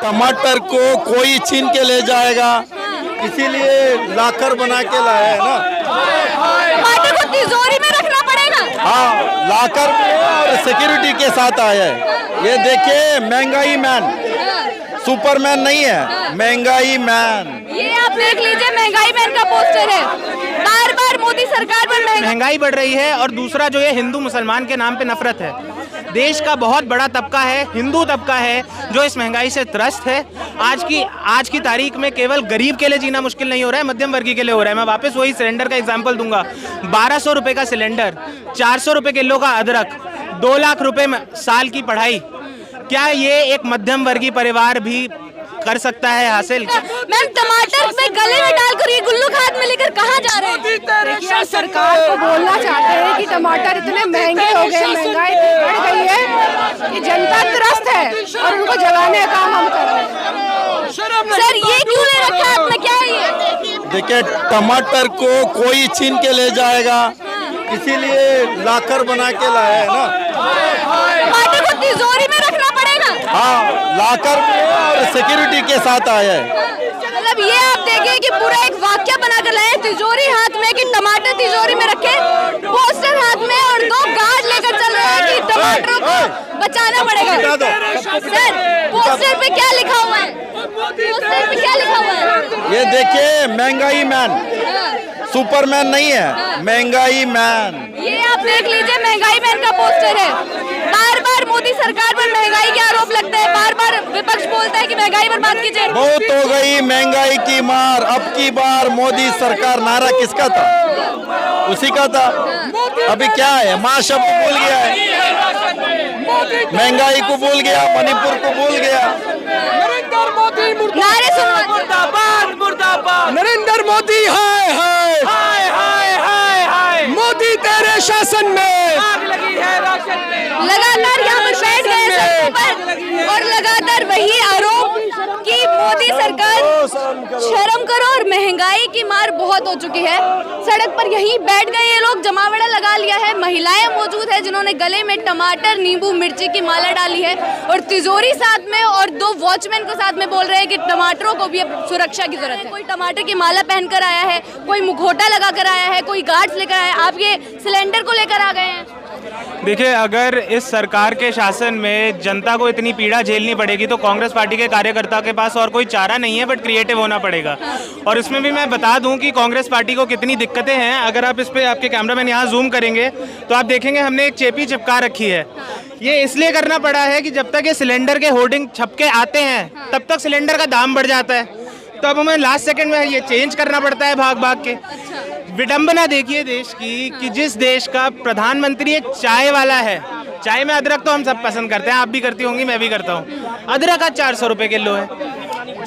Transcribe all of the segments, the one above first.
टमाटर को कोई छीन के ले जाएगा, इसीलिए लाकर बना के लाया है ना। टमाटर को तिजोरी में रखना पड़ेगा। हाँ, लाकर और सिक्योरिटी के साथ आया है। ये देखिए, महंगाई मैन, सुपरमैन नहीं है, महंगाई मैन। ये आप देख लीजिए, महंगाई मैन का पोस्टर है। बार बार मोदी सरकार पर महंगाई बढ़ रही है और दूसरा जो है हिंदू मुसलमान के नाम पे नफरत है। देश का बहुत बड़ा तबका है, हिंदू तबका है, जो इस महंगाई से त्रस्त है। आज की तारीख में केवल गरीब के लिए जीना मुश्किल नहीं हो रहा है, मध्यम वर्गीय के लिए हो रहा है। मैं वापस वही सिलेंडर का एग्जांपल दूंगा। 1200 रुपए का सिलेंडर, 400 रुपए किलो का अदरक, 2 लाख रुपए में साल की पढ़ाई। क्या ये एक मध्यम वर्गीय परिवार भी कर सकता है हासिल? मैम, टमाटर में गले में डालकर ये गुल्लू खाद में लेकर कहाँ जा रहे हैं? देखिए, सरकार को बोलना चाहते हैं कि टमाटर इतने महंगे हो गए, महंगाई बढ़ गई है कि जनता त्रस्त है और उनको जगाने का काम हम कर रहे हैं। सर, ये क्यों ले रखा है आपने? क्या है ये? देखिए, टमाटर को कोई छीन के ले जाएगा, इसीलिए लाकर बना के लाया है ना। टमाटर को तिजोरी में रखना पड़ेगा। हाँ, लाकर और सिक्योरिटी के साथ आया है। मतलब ये आप देखिए कि पूरा एक वाक्य बनाकर लाए, तिजोरी हाथ में कि टमाटर तिजोरी में रखे, पोस्टर हाथ में और 2 गार्ड लेकर चल रहे हैं कि टमाटरों को बचाना पड़ेगा। सर, पोस्टर पे क्या लिखा हुआ है? पोस्टर पे क्या लिखा हुआ है? ये देखिए, महंगाई मैन, सुपरमैन नहीं है, महंगाई मैन। ये आप देख लीजिए, महंगाई मैन का पोस्टर है। बार बार मोदी सरकार पर महंगाई के आरोप लगते हैं, बार बार विपक्ष बोलता है कि महंगाई पर बात कीजिए। बहुत हो गई महंगाई की मार, अब की बार मोदी सरकार। नारा किसका था? उसी का था। अभी क्या है, माँ शब्द भूल गया है, महंगाई को भूल गया, मणिपुर को भूल गया। नरेंद्र मोदी नारे सुनो। मुर्दाबाद, मुर्दाबाद। नरेंद्र मोदी हाय हाय हाय हाय हाय हाय। मोदी तेरे शासन में आग लगी है राशन में। लगातार यहाँ पर बैठ गए सड़कों पर और लगातार वही आरोप कि मोदी सरकार, शर्म करो, और महंगाई की मार बहुत हो चुकी है। सड़क पर यहीं बैठ गए ये लोग, जमावड़ा लगा लिया है। महिलाएं मौजूद है जिन्होंने गले में टमाटर, नींबू, मिर्ची की माला डाली है और तिजोरी साथ में, और 2 वॉचमैन को साथ में बोल रहे हैं कि टमाटरों को भी अब सुरक्षा की जरूरत है। कोई टमाटर की माला पहनकर आया है, कोई मुखौटा लगाकर आया है, कोई गार्ड्स लेकर आया है। आप ये सिलेंडर को लेकर आ गए हैं। देखिए, अगर इस सरकार के शासन में जनता को इतनी पीड़ा झेलनी पड़ेगी तो कांग्रेस पार्टी के कार्यकर्ता के पास और कोई चारा नहीं है, बट क्रिएटिव होना पड़ेगा। और इसमें भी मैं बता दूं कि कांग्रेस पार्टी को कितनी दिक्कतें हैं। अगर आप इस पे, आपके कैमरामैन यहाँ जूम करेंगे तो आप देखेंगे हमने एक चेपी चिपका रखी है। ये इसलिए करना पड़ा है कि जब तक ये सिलेंडर के होर्डिंग छपके आते हैं तब तक सिलेंडर का दाम बढ़ जाता है, तो अब हमें लास्ट सेकंड में ये चेंज करना पड़ता है भाग भाग के। विडंबना देखिए देश की कि जिस देश का प्रधानमंत्री एक चाय वाला है। चाय में अदरक तो हम सब पसंद करते हैं, आप भी करती होंगी, मैं भी करता हूँ। अदरक आज 400 रुपए किलो है।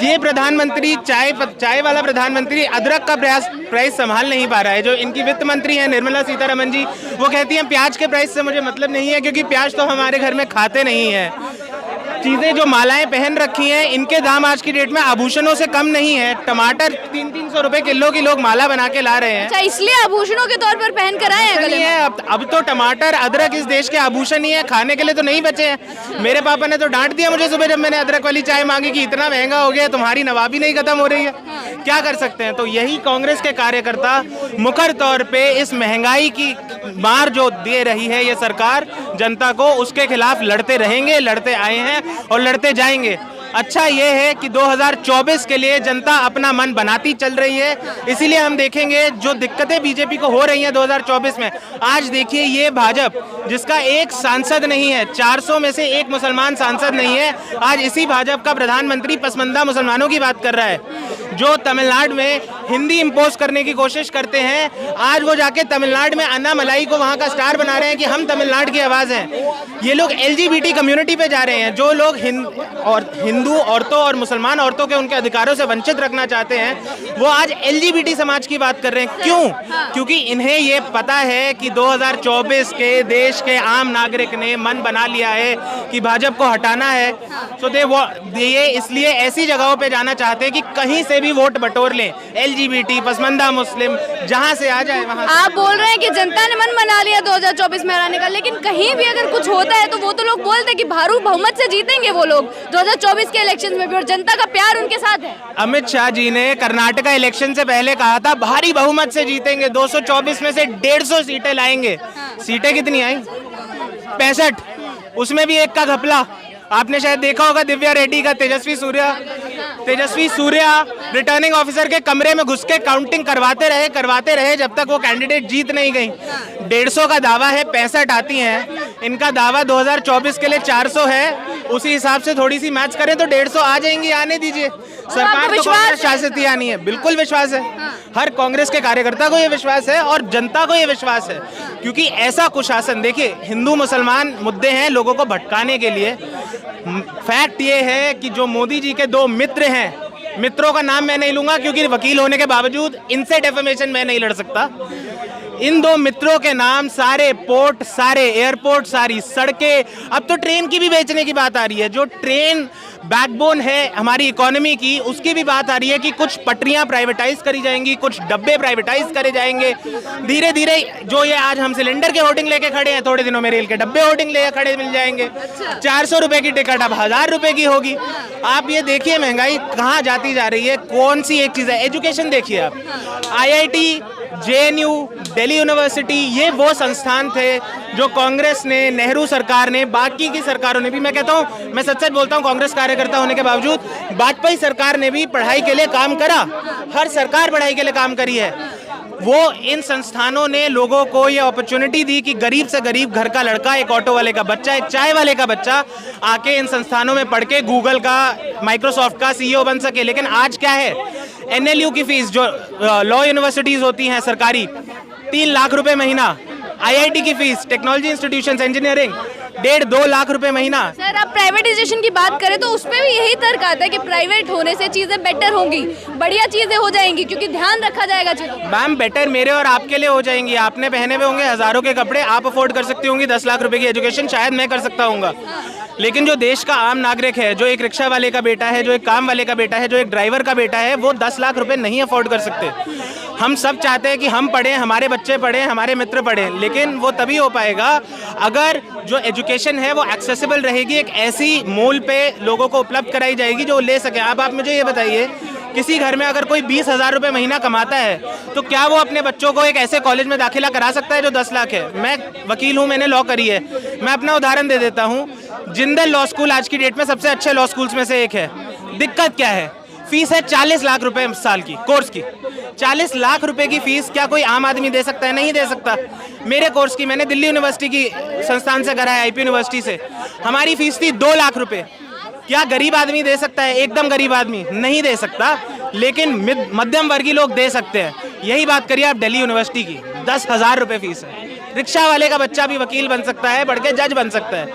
ये प्रधानमंत्री, चाय वाला प्रधानमंत्री अदरक का प्राइस संभाल नहीं पा रहा है। जो इनकी वित्त मंत्री है निर्मला सीतारमण जी, वो कहती हैं प्याज के प्राइस से मुझे मतलब नहीं है, क्योंकि प्याज तो हमारे घर में खाते नहीं है। चीज़ें जो मालाएं पहन रखी हैं, इनके दाम आज की डेट में आभूषणों से कम नहीं है। टमाटर 300-300 रुपए किलो की लोग माला बना के ला रहे हैं। अच्छा, इसलिए आभूषणों के तौर पर पहन कर आए हैं गले में। अब तो टमाटर, अदरक इस देश के आभूषण ही है, खाने के लिए तो नहीं बचे हैं। मेरे पापा ने तो डांट दिया मुझे सुबह जब मैंने अदरक वाली चाय मांगी कि इतना महंगा हो गया, तुम्हारी नवाबी नहीं खत्म हो रही है, क्या कर सकते हैं। तो यही कांग्रेस के कार्यकर्ता मुखर तौर पे इस महंगाई की मार जो दे रही है ये सरकार जनता को, उसके खिलाफ लड़ते रहेंगे, लड़ते आए हैं और लड़ते जाएंगे। अच्छा ये है कि 2024 के लिए जनता अपना मन बनाती चल रही है, इसीलिए हम देखेंगे जो दिक्कतें बीजेपी को हो रही हैं 2024 में। आज देखिए, ये भाजपा जिसका एक सांसद नहीं है, 400 में से एक मुसलमान सांसद नहीं है, आज इसी भाजपा का प्रधानमंत्री पसमंदा मुसलमानों की बात कर रहा है। जो तमिलनाडु में हिंदी इम्पोज करने की कोशिश करते हैं, आज वो जाके तमिलनाडु में अन्ना मलाई को वहाँ का स्टार बना रहे हैं कि हम तमिलनाडु की आवाज़ हैं। ये लोग LGBT कम्युनिटी पे जा रहे हैं। जो लोग हिंदू औरतों और मुसलमान औरतों के उनके अधिकारों से वंचित रखना चाहते हैं, वो आज LGBT समाज की बात कर रहे हैं। क्यों? क्योंकि इन्हें ये पता है कि 2024 के देश के आम नागरिक ने मन बना लिया है कि भाजपा को हटाना है। तो ये इसलिए ऐसी जगहों पे जाना चाहते हैं कि कहीं से भी वोट बटोर लें, LGBT, पसमंदा मुस्लिम, जहां से आ जाए वहां। आप बोल रहे हैं कि जनता ने मन बना लिया 2024 में हराने का, लेकिन कहीं भी अगर कुछ होता है तो वो तो लोग बोलते हैं कि भारू बहुमत से जीतेंगे वो लोग। 2024 2024 के इलेक्शन में भी, और जनता का प्यार उनके साथ है। अमित शाह जी ने कर्नाटका इलेक्शन से पहले कहा था भारी बहुमत से जीतेंगे, 224 में से 150 सीटें लाएंगे। सीटें कितनी आई? 65, उसमें भी एक का घपला। आपने शायद देखा होगा दिव्या रेड्डी का, तेजस्वी सूर्या रिटर्निंग ऑफिसर के कमरे में घुस के काउंटिंग करवाते रहे जब तक वो कैंडिडेट जीत नहीं गई। 150 का दावा है, 65 आती हैं। इनका दावा 2024 के लिए 400 है। उसी हिसाब से थोड़ी सी मैच करें तो 150 आ जाएंगी, आने दीजिए। सरकार तो कांग्रेस शासित ही आनी है, बिल्कुल विश्वास है। हर कांग्रेस के कार्यकर्ता को ये विश्वास है और जनता को ये विश्वास है, क्योंकि ऐसा कुशासन, देखिए हिंदू मुसलमान मुद्दे हैं लोगों को भटकाने के लिए। फैक्ट ये है कि जो मोदी जी के 2 मित्र हैं, मित्रों का नाम मैं नहीं लूंगा क्योंकि वकील होने के बावजूद इनसे डेफेमेशन मैं नहीं लड़ सकता। इन 2 मित्रों के नाम सारे पोर्ट, सारे एयरपोर्ट, सारी सड़कें, अब तो ट्रेन की भी बेचने की बात आ रही है। जो ट्रेन बैकबोन है हमारी इकोनॉमी की, उसकी भी बात आ रही है कि कुछ पटरियां प्राइवेटाइज करी जाएंगी, कुछ डब्बे प्राइवेटाइज करे जाएंगे। धीरे धीरे जो ये आज हम सिलेंडर के होर्डिंग लेके खड़े हैं, थोड़े दिनों में रेल के डब्बे होर्डिंग लेके खड़े मिल जाएंगे। 400 रुपए की टिकट अब 1000 रुपए की होगी। आप ये देखिए महंगाई कहाँ जाती जा रही है। कौन सी एक चीज़ है? एजुकेशन देखिए आप, IIT, JNU, दिल्ली यूनिवर्सिटी, ये वो संस्थान थे जो कांग्रेस ने, नेहरू सरकार ने, बाकी की सरकारों ने भी, मैं कहता हूँ, मैं सच सच बोलता हूँ, कांग्रेस कार्यकर्ता होने के बावजूद वाजपेयी सरकार ने भी पढ़ाई के लिए काम करा। हर सरकार पढ़ाई के लिए काम करी है। वो इन संस्थानों ने लोगों को ये अपॉर्चुनिटी दी कि गरीब से गरीब घर का लड़का, एक ऑटो वाले का बच्चा, एक चाय वाले का बच्चा आके इन संस्थानों में पढ़ के गूगल का, माइक्रोसॉफ्ट का CEO बन सके। लेकिन आज क्या है? NLU की फीस, जो लॉ यूनिवर्सिटीज होती हैं सरकारी, 3 लाख रुपए महीना। IIT की fees, technology institution, engineering, 1.5-2 lakh रुपए महीना। सर आप प्राइवेटाइजेशन की बात करें तो उसपे भी यही तर्क आता है कि प्राइवेट होने से चीजें बेटर होंगी, बढ़िया चीजें हो जाएंगी क्योंकि ध्यान रखा जाएगा चीजों। मैम बेटर मेरे और आपके लिए हो जाएंगी। आपने पहने हुए होंगे हजारों के कपड़े, आप अफोर्ड कर सकती होंगी 10 लाख रुपए की एजुकेशन, शायद मैं कर सकता हूँ। लेकिन जो देश का आम नागरिक है, जो एक रिक्शा वाले का बेटा है, जो एक काम वाले का बेटा है, जो एक ड्राइवर का बेटा है, वो 10 लाख रुपए नहीं अफोर्ड कर सकते। हम सब चाहते हैं कि हम पढ़ें, हमारे बच्चे पढ़ें, हमारे मित्र पढ़ें, लेकिन वो तभी हो पाएगा अगर जो एजुकेशन है वो एक्सेसिबल रहेगी, एक ऐसी मोल पे लोगों को उपलब्ध कराई जाएगी जो ले सके। अब आप मुझे ये बताइए, किसी घर में अगर कोई 20,000 रुपये महीना कमाता है तो क्या वो अपने बच्चों को एक ऐसे कॉलेज में दाखिला करा सकता है जो 10 लाख है? मैं वकील हूँ, मैंने लॉ करी है, मैं अपना उदाहरण दे देता हूँ। जिंदल लॉ स्कूल आज की डेट में सबसे अच्छे लॉ स्कूल्स में से एक है। दिक्कत क्या है? फीस है 40 लाख रुपए साल की, कोर्स की। 40 लाख रुपए की फीस क्या कोई आम आदमी दे सकता है? नहीं दे सकता। मेरे कोर्स की मैंने दिल्ली यूनिवर्सिटी की संस्थान से करा है, IP यूनिवर्सिटी से। हमारी फीस थी 2 लाख रुपए। क्या गरीब आदमी दे सकता है? एकदम गरीब आदमी नहीं दे सकता, लेकिन मध्यम वर्गीय लोग दे सकते हैं। यही बात करिए आप दिल्ली यूनिवर्सिटी की, 10,000 रुपए फीस है। रिक्शा वाले का बच्चा भी वकील बन सकता है, बढ़ के जज बन सकता है।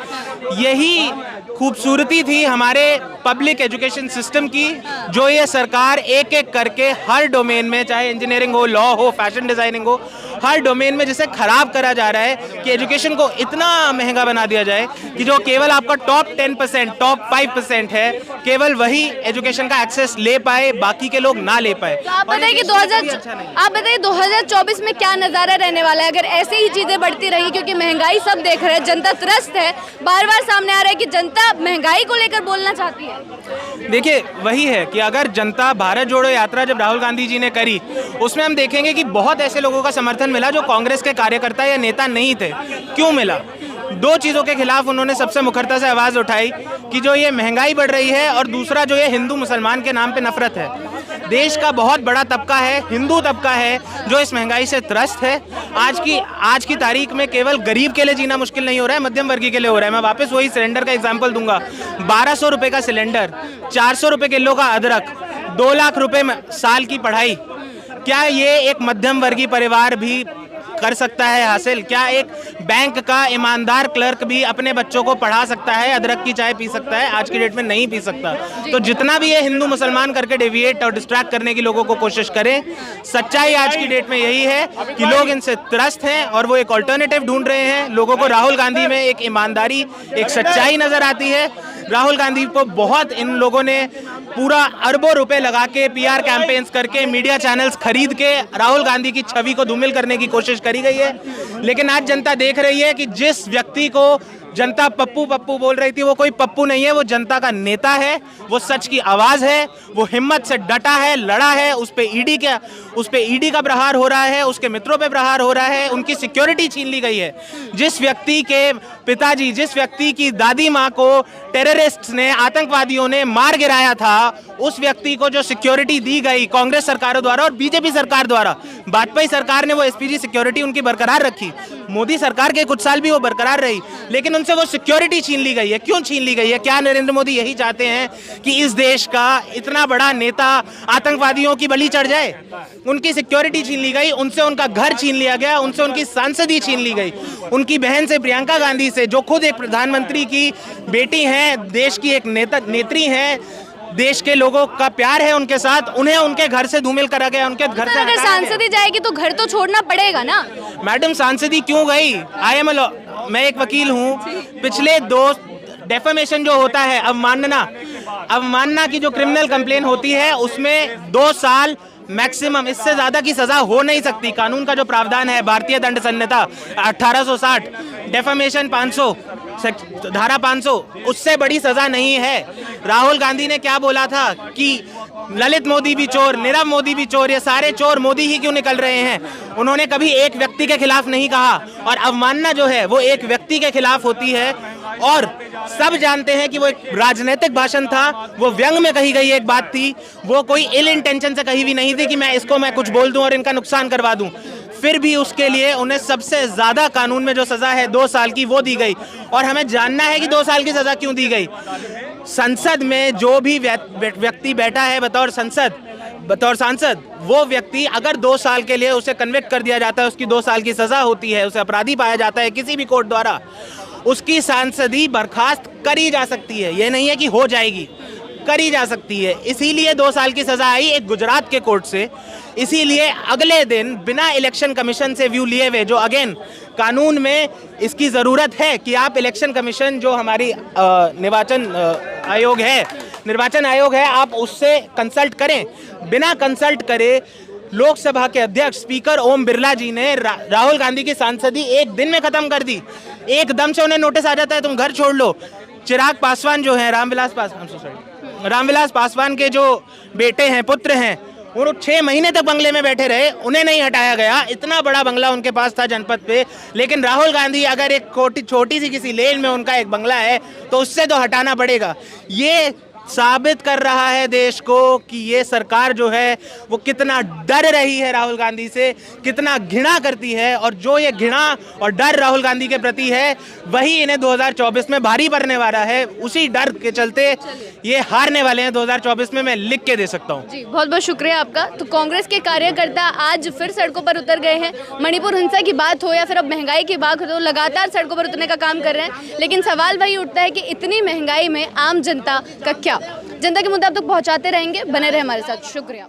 यही खूबसूरती थी हमारे पब्लिक एजुकेशन सिस्टम की, जो ये सरकार एक एक करके हर डोमेन में, चाहे इंजीनियरिंग हो, लॉ हो, फैशन डिजाइनिंग हो, हर डोमेन में जिसे खराब करा जा रहा है कि एजुकेशन को इतना महंगा बना दिया जाए कि जो केवल आपका टॉप 10%, टॉप 5% है, केवल वही एजुकेशन का एक्सेस ले पाए, बाकी के लोग ना ले पाए। तो आप बताइए कि 2024 में क्या नजारा रहने वाला है अगर ऐसे ही चीजें बढ़ती रही? क्योंकि महंगाई सब देख रहे हैं, जनता त्रस्त है, बार बार सामने आ रहा है कि जनता महंगाई को लेकर बोलना चाहती है। देखिए वही है कि अगर जनता भारत जोड़ो यात्रा जब राहुल गांधी जी ने करी, उसमें हम देखेंगे कि बहुत ऐसे लोगों का समर्थन मिला जो कांग्रेस के कार्यकर्ता या नेता नहीं थे। क्यों मिला? 2 चीज़ों के खिलाफ उन्होंने सबसे मुखरता से आवाज़ उठाई कि जो ये महंगाई बढ़ रही है, और दूसरा जो ये हिंदू मुसलमान के नाम पे नफरत है। देश का बहुत बड़ा तबका है, हिंदू तबका है, जो इस महंगाई से त्रस्त है। आज की तारीख में केवल गरीब के लिए जीना मुश्किल नहीं हो रहा है, मध्यम वर्गीय के लिए हो रहा है। मैं वापस वही सिलेंडर का एग्जाम्पल दूंगा। 1200 रुपये का सिलेंडर, 400 रुपये किलो का अदरक, 2 लाख रुपये साल की पढ़ाई, क्या ये एक मध्यम वर्गीय परिवार भी कर सकता है हासिल? क्या एक बैंक का ईमानदार क्लर्क भी अपने बच्चों को पढ़ा सकता है, अदरक की चाय पी सकता है? आज की डेट में नहीं पी सकता। तो जितना भी ये हिंदू मुसलमान करके डेविएट और डिस्ट्रैक्ट करने की लोगों को कोशिश करें, सच्चाई आज की डेट में यही है कि लोग इनसे त्रस्त हैं और वो एक ऑल्टरनेटिव ढूंढ रहे हैं। लोगों को राहुल गांधी में एक ईमानदारी, एक सच्चाई नजर आती है। राहुल गांधी को बहुत इन लोगों ने पूरा अरबों रुपए लगा के, PR कैंपेन्स करके, मीडिया चैनल्स खरीद के राहुल गांधी की छवि को धूमिल करने की कोशिश करी गई है। लेकिन आज जनता देख रही है कि जिस व्यक्ति को जनता पप्पू पप्पू बोल रही थी, वो कोई पप्पू नहीं है, वो जनता का नेता है, वो सच की आवाज है, वो हिम्मत से डटा है, लड़ा है। उस पे ईडी का प्रहार हो रहा है, उसके मित्रों पे प्रहार हो रहा है, उनकी सिक्योरिटी छीन ली गई है। जिस व्यक्ति के पिताजी, जिस व्यक्ति की दादी माँ को टेररिस्ट ने, आतंकवादियों ने मार गिराया था, उस व्यक्ति को जो सिक्योरिटी दी गई कांग्रेस सरकारों द्वारा और बीजेपी सरकार द्वारा, वाजपेयी सरकार ने वो एसपीजी सिक्योरिटी उनकी बरकरार रखी, मोदी सरकार के कुछ साल भी वो बरकरार रही, लेकिन उनसे वो सिक्योरिटी छीन ली गई है। क्यों छीन ली गई है? क्या नरेंद्र मोदी यही चाहते हैं कि इस देश का इतना बड़ा नेता आतंकवादियों की बलि चढ़ जाए? उनकी सिक्योरिटी छीन ली गई, उनसे उनका घर छीन लिया गया, उनसे उनकी सांसदी छीन ली गई, उनकी बहन से, प्रियंका गांधी से, जो खुद एक प्रधानमंत्री की बेटी हैं, देश की एक नेत्री हैं, देश के लोगों का प्यार है उनके साथ, उन्हें उनके घर से धूमिल करा गया, उनके घर से। अगर सांसदी जाएगी तो घर तो छोड़ना पड़ेगा ना। मैडम सांसदी क्यों गई? मैं एक वकील हूँ। पिछले 2 डेफेमेशन जो होता है, अवमानना की जो क्रिमिनल कंप्लेन होती है, उसमें 2 साल मैक्सिमम, इससे ज्यादा की सजा हो नहीं सकती। कानून का जो प्रावधान है, भारतीय दंड संहिता 1860, डेफेमेशन 500, धारा 500, उससे बड़ी सजा नहीं है। राहुल गांधी ने क्या बोला था कि ललित मोदी भी चोर, नीरव मोदी भी चोर, ये सारे चोर मोदी ही क्यों निकल रहे हैं? उन्होंने कभी एक व्यक्ति के खिलाफ नहीं कहा। और अवमानना जो है वो एक व्यक्ति के खिलाफ होती है, और सब जानते हैं कि वो एक राजनीतिक भाषण था, वो व्यंग में कही गई एक बात थी, वो कोई इल इंटेंशन से कही भी नहीं थी कि मैं कुछ बोल दूं और इनका नुकसान करवा दूं। फिर भी उसके लिए उन्हें सबसे ज्यादा कानून में जो सजा है 2 साल की, वो दी गई। और हमें जानना है कि 2 साल की सजा क्यों दी गई। संसद में जो भी व्यक्ति बैठा है बतौर सांसद, वो व्यक्ति अगर 2 साल के लिए उसे कन्विक्ट कर दिया जाता है, उसकी 2 साल की सजा होती है, उसे अपराधी पाया जाता है किसी भी कोर्ट द्वारा, उसकी सांसदी बर्खास्त करी जा सकती है। ये नहीं है कि हो जाएगी, करी जा सकती है। इसीलिए 2 साल की सजा आई एक गुजरात के कोर्ट से। इसीलिए अगले दिन बिना इलेक्शन कमीशन से व्यू लिए हुए, जो अगेन कानून में इसकी ज़रूरत है कि आप इलेक्शन कमीशन, जो हमारी निर्वाचन आयोग है, आप उससे कंसल्ट करें। बिना कंसल्ट करे लोकसभा के अध्यक्ष स्पीकर ओम बिरला जी ने राहुल गांधी की सांसदी एक दिन में खत्म कर दी। एकदम से उन्हें नोटिस आ जाता है, तुम घर छोड़ लो। चिराग पासवान जो हैं, रामविलास पासवान के जो बेटे हैं, पुत्र हैं, वो 6 महीने तक बंगले में बैठे रहे, उन्हें नहीं हटाया गया। इतना बड़ा बंगला उनके पास था जनपद पे, लेकिन राहुल गांधी अगर एक छोटी सी किसी लेन में उनका एक बंगला है तो उससे तो हटाना पड़ेगा। ये साबित कर रहा है देश को कि ये सरकार जो है वो कितना डर रही है राहुल गांधी से, कितना घृणा करती है, और जो ये घृणा और डर राहुल गांधी के प्रति है वही इन्हें 2024 में भारी पड़ने वाला है। उसी डर के चलते ये हारने वाले हैं 2024 में, मैं लिख के दे सकता हूँ। जी, बहुत बहुत शुक्रिया आपका। तो कांग्रेस के कार्यकर्ता आज फिर सड़कों पर उतर गए हैं। मणिपुर हिंसा की बात हो या फिर अब महंगाई की बात हो, तो लगातार सड़कों पर उतरने का काम कर रहे हैं। लेकिन सवाल वही उठता है कि इतनी महंगाई में आम जनता का क्या? जनता के मुद्दे आप तक पहुंचाते रहेंगे, बने रहे हमारे साथ। शुक्रिया।